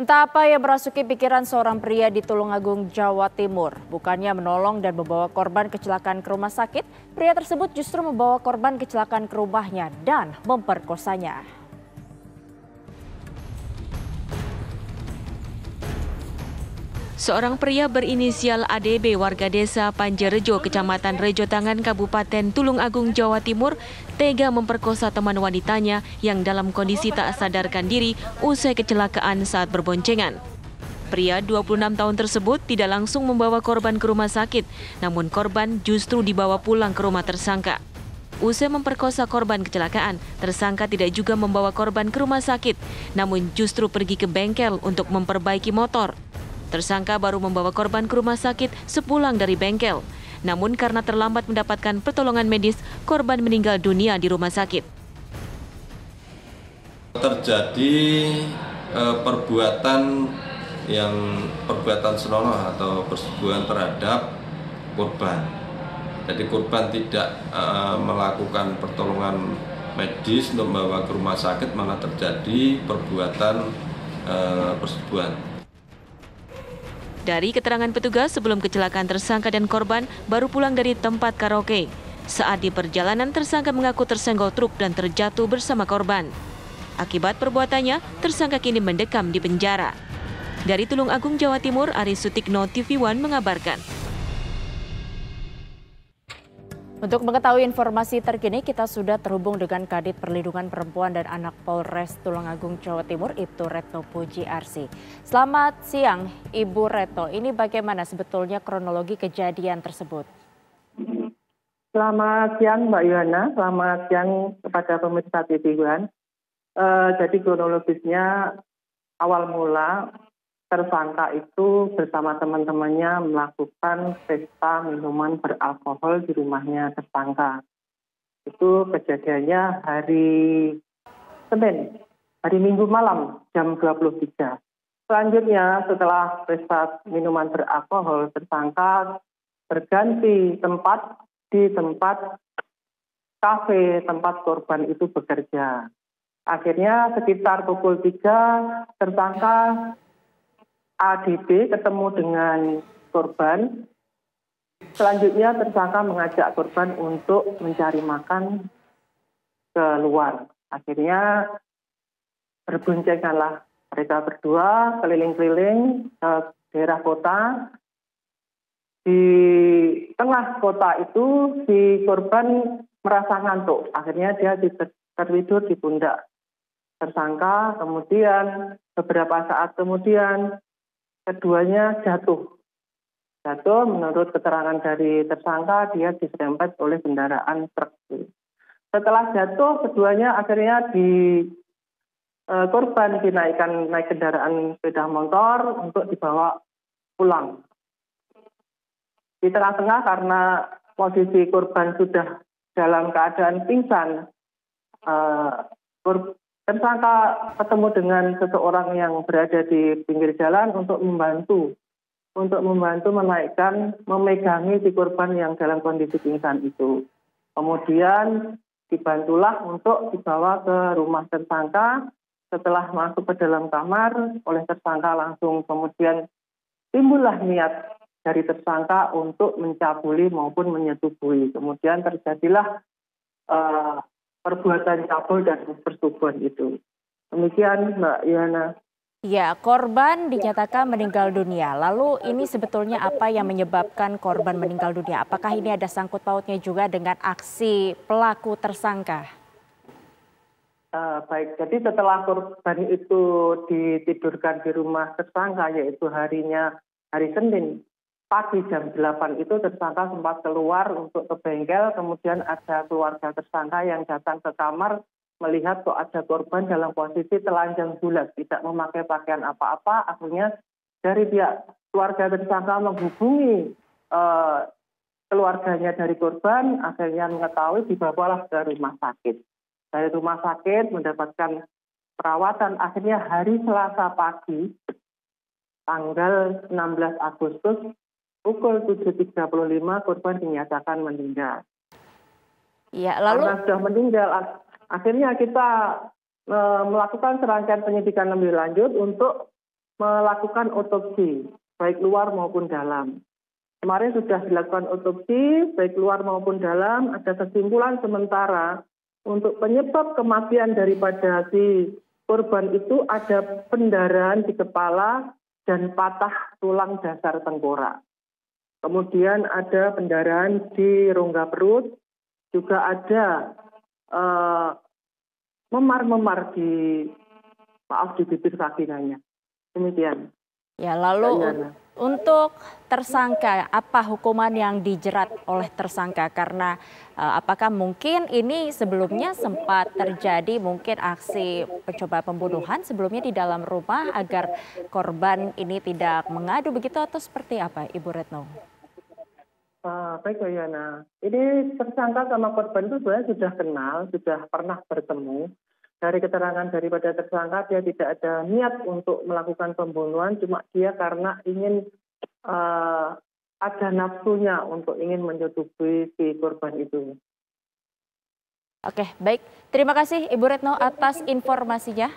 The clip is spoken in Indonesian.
Entah apa yang merasuki pikiran seorang pria di Tulungagung, Jawa Timur. Bukannya menolong dan membawa korban kecelakaan ke rumah sakit, pria tersebut justru membawa korban kecelakaan ke rumahnya dan memperkosanya. Seorang pria berinisial ADB warga desa Panjerejo, Kecamatan Rejotangan, Kabupaten Tulungagung, Jawa Timur, tega memperkosa teman wanitanya yang dalam kondisi tak sadarkan diri usai kecelakaan saat berboncengan. Pria 26 tahun tersebut tidak langsung membawa korban ke rumah sakit, namun korban justru dibawa pulang ke rumah tersangka. Usai memperkosa korban kecelakaan, tersangka tidak juga membawa korban ke rumah sakit, namun justru pergi ke bengkel untuk memperbaiki motor. Tersangka baru membawa korban ke rumah sakit sepulang dari bengkel. Namun karena terlambat mendapatkan pertolongan medis, korban meninggal dunia di rumah sakit. Terjadi perbuatan senonoh atau persetubuhan terhadap korban. Jadi korban tidak melakukan pertolongan medis untuk membawa ke rumah sakit, malah terjadi perbuatan persetubuhan. Dari keterangan petugas, sebelum kecelakaan tersangka dan korban baru pulang dari tempat karaoke. Saat di perjalanan, tersangka mengaku tersenggol truk dan terjatuh bersama korban. Akibat perbuatannya, tersangka kini mendekam di penjara. Dari Tulungagung, Jawa Timur, Aris Sutikno, TV One mengabarkan. Untuk mengetahui informasi terkini, kita sudah terhubung dengan Kadit Perlindungan Perempuan dan Anak Polres Tulungagung, Jawa Timur, Ibtu Retno Pujiarsi. Selamat siang, Ibu Retno. Ini bagaimana sebetulnya kronologi kejadian tersebut? Selamat siang, Mbak Yohana. Selamat siang kepada pemirsa TV One. Jadi kronologisnya awal mula tersangka itu bersama teman-temannya melakukan pesta minuman beralkohol di rumahnya tersangka. Itu kejadiannya hari Senin, hari Minggu malam jam 23. Selanjutnya setelah pesta minuman beralkohol, tersangka berganti tempat di tempat kafe tempat korban itu bekerja. Akhirnya sekitar pukul 3 tersangka ADB ketemu dengan korban. Selanjutnya tersangka mengajak korban untuk mencari makan keluar. Akhirnya berboncenganlah mereka berdua keliling-keliling ke daerah kota. Di tengah kota itu si korban merasa ngantuk. Akhirnya dia tertidur di pundak tersangka. Kemudian beberapa saat kemudian keduanya jatuh. Menurut keterangan dari tersangka, dia diserempet oleh kendaraan truk. Setelah jatuh, keduanya akhirnya korban dinaikkan naik kendaraan sepeda motor untuk dibawa pulang. Di tengah-tengah karena posisi korban sudah dalam keadaan pingsan, tersangka ketemu dengan seseorang yang berada di pinggir jalan untuk membantu memegangi si korban yang dalam kondisi pingsan itu. Kemudian dibantulah untuk dibawa ke rumah tersangka. Setelah masuk ke dalam kamar, oleh tersangka langsung kemudian timbullah niat dari tersangka untuk mencabuli maupun menyetubuhi. Kemudian terjadilah perbuatan cabul dan persetubuhan itu. Demikian Mbak Yana. Ya, korban dinyatakan meninggal dunia. Lalu ini sebetulnya apa yang menyebabkan korban meninggal dunia? Apakah ini ada sangkut pautnya juga dengan aksi pelaku tersangka? Baik, jadi setelah korban itu ditidurkan di rumah tersangka, yaitu hari Senin, pagi jam 8 itu tersangka sempat keluar untuk ke bengkel, kemudian ada keluarga tersangka yang datang ke kamar melihat kok ada korban dalam posisi telanjang bulat, tidak memakai pakaian apa-apa. Akhirnya dari pihak keluarga tersangka menghubungi keluarganya dari korban, akhirnya mengetahui dibawalah ke rumah sakit. Dari rumah sakit mendapatkan perawatan, akhirnya hari Selasa pagi, tanggal 16 Agustus, pukul 7.35 korban dinyatakan meninggal. Ya, lalu karena sudah meninggal, akhirnya kita melakukan serangkaian penyidikan lebih lanjut untuk melakukan otopsi, baik luar maupun dalam. Kemarin sudah dilakukan otopsi, baik luar maupun dalam, ada kesimpulan sementara untuk penyebab kematian daripada si korban itu ada pendarahan di kepala dan patah tulang dasar tengkorak. Kemudian ada pendarahan di rongga perut, juga ada memar-memar di bibir vaginanya. Demikian. Ya, lalu untuk tersangka, apa hukuman yang dijerat oleh tersangka? Karena apakah mungkin ini sebelumnya sempat terjadi mungkin aksi percobaan pembunuhan sebelumnya di dalam rumah agar korban ini tidak mengadu begitu atau seperti apa, Ibu Retno? Baik, Yana. Ini tersangka sama korban itu sebenarnya sudah kenal, sudah pernah bertemu. Dari keterangan daripada tersangka, dia tidak ada niat untuk melakukan pembunuhan, cuma dia karena ingin ada nafsunya untuk ingin menyetubuhi si korban itu. Oke, baik. Terima kasih Ibu Retno atas informasinya.